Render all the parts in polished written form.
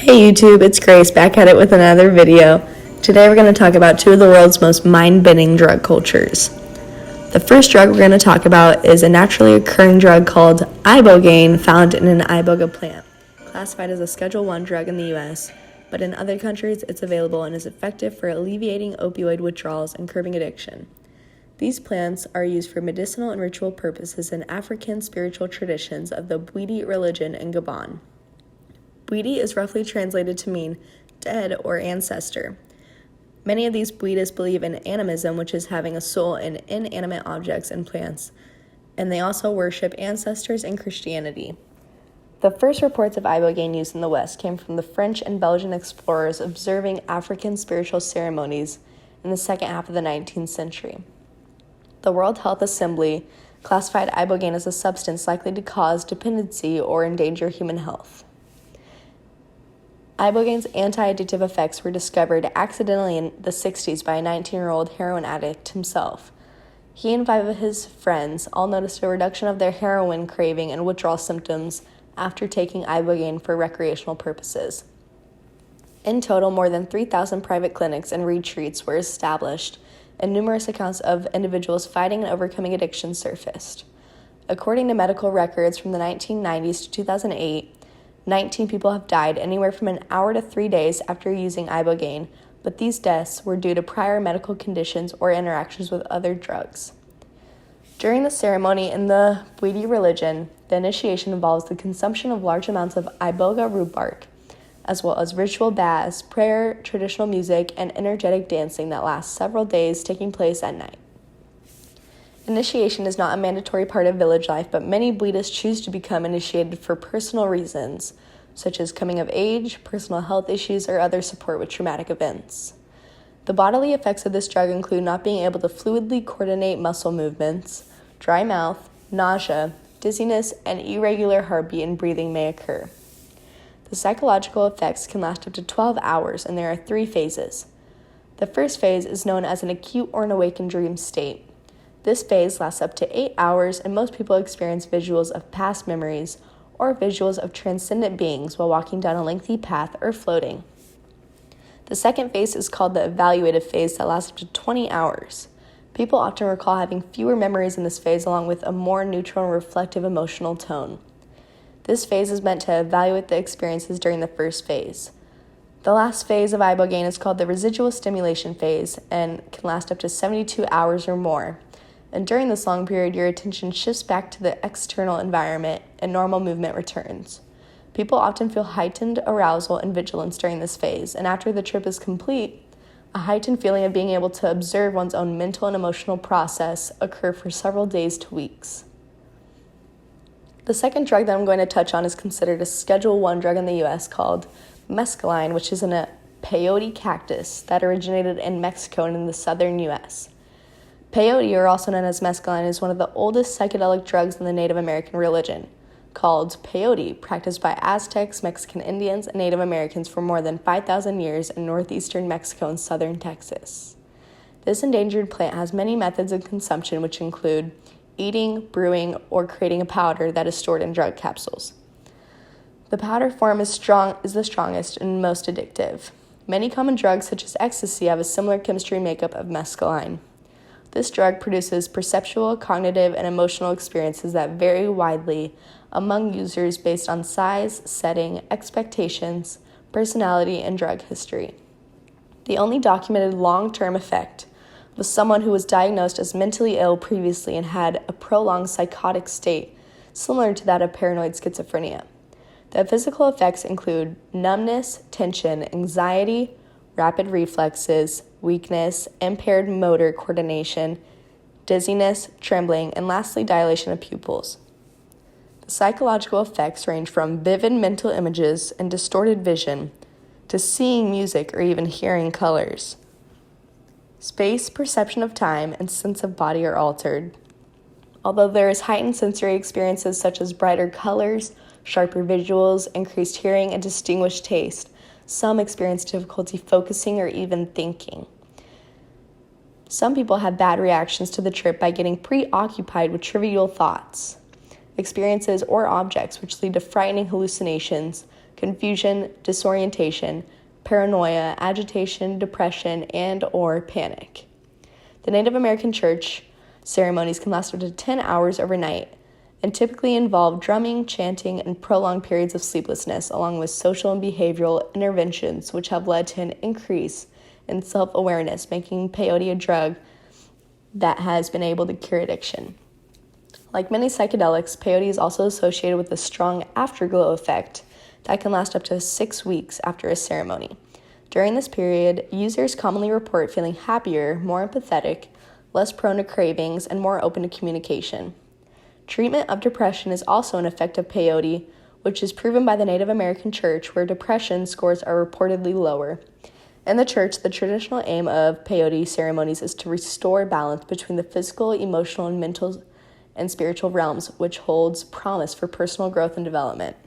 Hey YouTube, it's Grace back at it with another video. Today we're going to talk about two of the world's most mind-bending drug cultures. The first drug we're going to talk about is a naturally occurring drug called ibogaine found in an iboga plant, classified as a Schedule I drug in the US, but in other countries it's available and is effective for alleviating opioid withdrawals and curbing addiction. These plants are used for medicinal and ritual purposes in African spiritual traditions of the Bwiti religion in Gabon. Bwiti is roughly translated to mean dead or ancestor. Many of these Bwitis believe in animism, which is having a soul in inanimate objects and plants, and they also worship ancestors in Christianity. The first reports of ibogaine use in the West came from the French and Belgian explorers observing African spiritual ceremonies in the second half of the 19th century. The World Health Assembly classified ibogaine as a substance likely to cause dependency or endanger human health. Ibogaine's anti-addictive effects were discovered accidentally in the 60s by a 19-year-old heroin addict himself. He and 5 of his friends all noticed a reduction of their heroin craving and withdrawal symptoms after taking ibogaine for recreational purposes. In total, more than 3,000 private clinics and retreats were established, and numerous accounts of individuals fighting and overcoming addiction surfaced. According to medical records from the 1990s to 2008, 19 people have died anywhere from an hour to 3 days after using ibogaine, but these deaths were due to prior medical conditions or interactions with other drugs. During the ceremony in the Bwiti religion, the initiation involves the consumption of large amounts of iboga root bark, as well as ritual baths, prayer, traditional music, and energetic dancing that lasts several days, taking place at night. Initiation is not a mandatory part of village life, but many Bwitis choose to become initiated for personal reasons, such as coming of age, personal health issues, or other support with traumatic events. The bodily effects of this drug include not being able to fluidly coordinate muscle movements, dry mouth, nausea, dizziness, and irregular heartbeat and breathing may occur. The psychological effects can last up to 12 hours, and there are 3 phases. The first phase is known as an acute or an awakened dream state. This phase lasts up to 8 hours, and most people experience visuals of past memories or visuals of transcendent beings while walking down a lengthy path or floating. The second phase is called the evaluative phase that lasts up to 20 hours. People often recall having fewer memories in this phase along with a more neutral and reflective emotional tone. This phase is meant to evaluate the experiences during the first phase. The last phase of ibogaine is called the residual stimulation phase and can last up to 72 hours or more. And during this long period, your attention shifts back to the external environment and normal movement returns. People often feel heightened arousal and vigilance during this phase, and after the trip is complete, a heightened feeling of being able to observe one's own mental and emotional process occur for several days to weeks. The second drug that I'm going to touch on is considered a Schedule I drug in the US called mescaline, which is in a peyote cactus that originated in Mexico and in the southern US. Peyote, or also known as mescaline, is one of the oldest psychedelic drugs in the Native American religion, called peyote, practiced by Aztecs, Mexican Indians, and Native Americans for more than 5,000 years in northeastern Mexico and southern Texas. This endangered plant has many methods of consumption, which include eating, brewing, or creating a powder that is stored in drug capsules. The powder form is the strongest and most addictive. Many common drugs, such as ecstasy, have a similar chemistry makeup of mescaline. This drug produces perceptual, cognitive, and emotional experiences that vary widely among users based on size, setting, expectations, personality, and drug history. The only documented long-term effect was someone who was diagnosed as mentally ill previously and had a prolonged psychotic state similar to that of paranoid schizophrenia. The physical effects include numbness, tension, anxiety, rapid reflexes, weakness, impaired motor coordination, dizziness, trembling, and lastly, dilation of pupils. The psychological effects range from vivid mental images and distorted vision to seeing music or even hearing colors. Space, perception of time, and sense of body are altered. Although there is heightened sensory experiences such as brighter colors, sharper visuals, increased hearing, and distinguished taste, some experience difficulty focusing or even thinking. Some people have bad reactions to the trip by getting preoccupied with trivial thoughts, experiences, or objects, which lead to frightening hallucinations, confusion, disorientation, paranoia, agitation, depression, and/or panic. The Native American church ceremonies can last up to 10 hours overnight and typically involve drumming, chanting, and prolonged periods of sleeplessness, along with social and behavioral interventions, which have led to an increase in self-awareness, making peyote a drug that has been able to cure addiction. Like many psychedelics, peyote is also associated with a strong afterglow effect that can last up to 6 weeks after a ceremony. During this period, users commonly report feeling happier, more empathetic, less prone to cravings, and more open to communication. Treatment of depression is also an effect of peyote, which is proven by the Native American church, where depression scores are reportedly lower. In the church, the traditional aim of peyote ceremonies is to restore balance between the physical, emotional, and mental and spiritual realms, which holds promise for personal growth and development.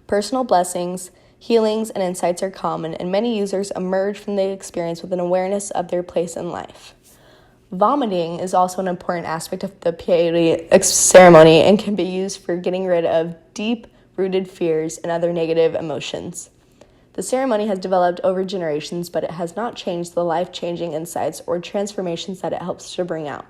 Personal blessings, healings, and insights are common, and many users emerge from the experience with an awareness of their place in life. Vomiting is also an important aspect of the peyote ceremony and can be used for getting rid of deep-rooted fears and other negative emotions. The ceremony has developed over generations, but it has not changed the life-changing insights or transformations that it helps to bring out.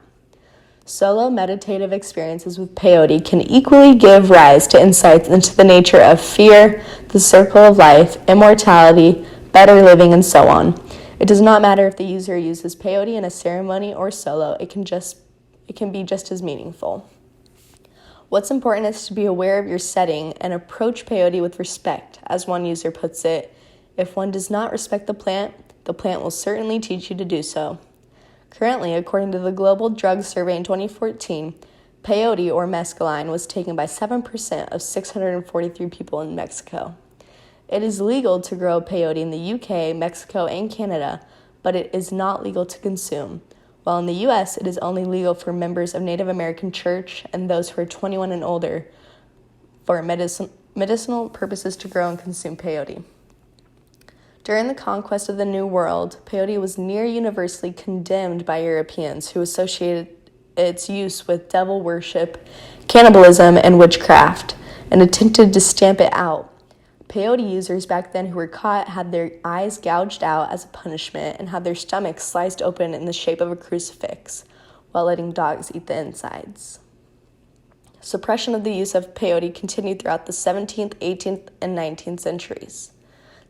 Solo meditative experiences with peyote can equally give rise to insights into the nature of fear, the circle of life, immortality, better living, and so on. It does not matter if the user uses peyote in a ceremony or solo, it can be just as meaningful. What's important is to be aware of your setting and approach peyote with respect. As one user puts it, if one does not respect the plant will certainly teach you to do so. Currently, according to the Global Drug Survey in 2014, peyote or mescaline was taken by 7% of 643 people in Mexico. It is legal to grow peyote in the UK, Mexico, and Canada, but it is not legal to consume. While in the US, it is only legal for members of Native American church and those who are 21 and older for medicinal purposes to grow and consume peyote. During the conquest of the New World, peyote was near universally condemned by Europeans who associated its use with devil worship, cannibalism, and witchcraft, and attempted to stamp it out. Peyote users back then who were caught had their eyes gouged out as a punishment and had their stomachs sliced open in the shape of a crucifix, while letting dogs eat the insides. Suppression of the use of peyote continued throughout the 17th, 18th, and 19th centuries.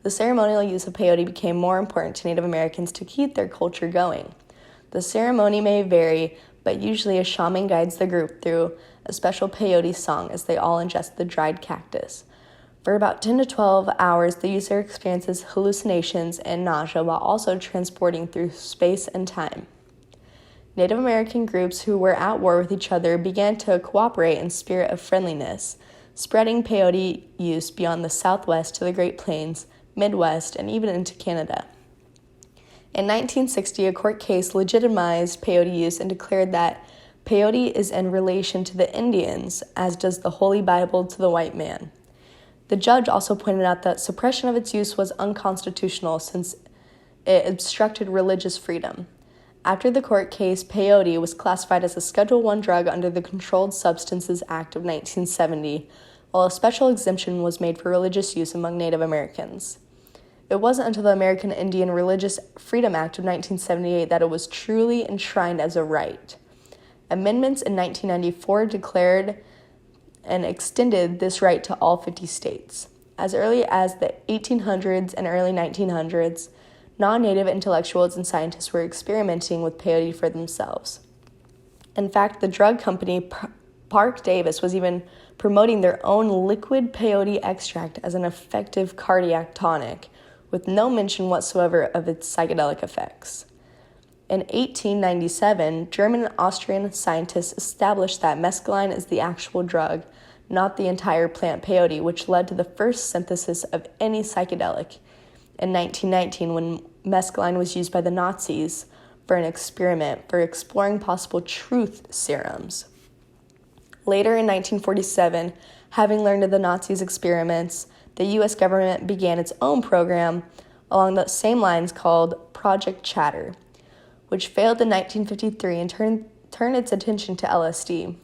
The ceremonial use of peyote became more important to Native Americans to keep their culture going. The ceremony may vary, but usually a shaman guides the group through a special peyote song as they all ingest the dried cactus. For about 10 to 12 hours, the user experiences hallucinations and nausea while also transporting through space and time. Native American groups who were at war with each other began to cooperate in spirit of friendliness, spreading peyote use beyond the Southwest to the Great Plains, Midwest, and even into Canada. In 1960, a court case legitimized peyote use and declared that peyote is in relation to the Indians, as does the Holy Bible to the white man. The judge also pointed out that suppression of its use was unconstitutional since it obstructed religious freedom. After the court case, peyote was classified as a Schedule I drug under the Controlled Substances Act of 1970, while a special exemption was made for religious use among Native Americans. It wasn't until the American Indian Religious Freedom Act of 1978 that it was truly enshrined as a right. Amendments in 1994 declared and extended this right to all 50 states. As early as the 1800s and early 1900s, non-native intellectuals and scientists were experimenting with peyote for themselves. In fact, the drug company Parke-Davis was even promoting their own liquid peyote extract as an effective cardiac tonic, with no mention whatsoever of its psychedelic effects. In 1897, German and Austrian scientists established that mescaline is the actual drug, not the entire plant peyote, which led to the first synthesis of any psychedelic. In 1919, when mescaline was used by the Nazis for an experiment for exploring possible truth serums. Later in 1947, having learned of the Nazis' experiments, the U.S. government began its own program along the same lines called Project Chatter, which failed in 1953 and turned its attention to LSD.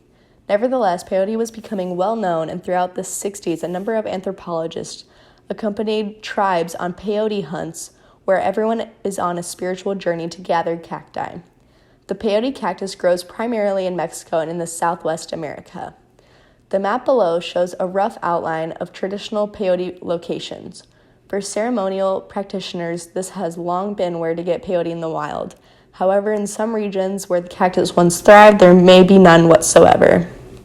Nevertheless, peyote was becoming well known, and throughout the 60s, a number of anthropologists accompanied tribes on peyote hunts where everyone is on a spiritual journey to gather cacti. The peyote cactus grows primarily in Mexico and in the Southwest America. The map below shows a rough outline of traditional peyote locations. For ceremonial practitioners, this has long been where to get peyote in the wild. However, in some regions where the cactus once thrived, there may be none whatsoever.